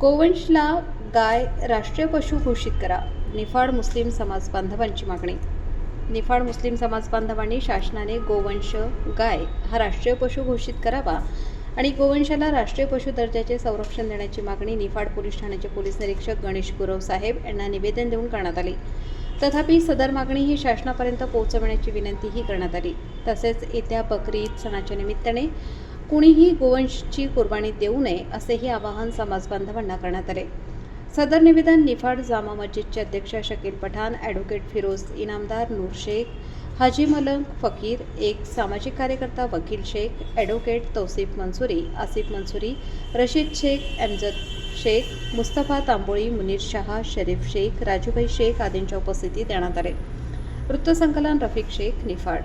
गोवंशला गाय राष्ट्रीय पशु घोषित करा. निफाड मुस्लिम समाज बांधवांची मागणी. निफाड मुस्लिम समाज बांधवांनी शासनाने गोवंश गाय हा राष्ट्रीय पशु घोषित करावा आणि गोवंशाला राष्ट्रीय पशु दर्जाचे संरक्षण देण्याची मागणी निफाड पोलीस ठाण्याचे पोलीस निरीक्षक गणेश गुरव साहेब यांना निवेदन देऊन करण्यात आली. तथापि सदर मागणी ही शासनापर्यंत पोहोचवण्याची विनंतीही करण्यात आली. तसेच येत्या बकरी ईद सणाच्या निमित्ताने कुणीही गोवंशची कुर्बानी देऊ नये असेही आवाहन समाज बांधवांना करण्यात आले. सदर निवेदन निफाड जामा मस्जिदचे अध्यक्ष शकील पठाण, ॲडव्होकेट फिरोज इनामदार, नूर शेख, हाजी मलंग फकीर, एक सामाजिक कार्यकर्ता वकील शेख, ॲडव्होकेट तौसिफ मंसुरी, आसिफ मंसुरी, रशीद शेख, एमजद शेख, मुस्तफा तांबोळी, मुनीर शहा, शरीफ शेख, राजूभाई शेख आदींच्या उपस्थितीत देण्यात आले. वृत्तसंकलन रफिक शेख, निफाड.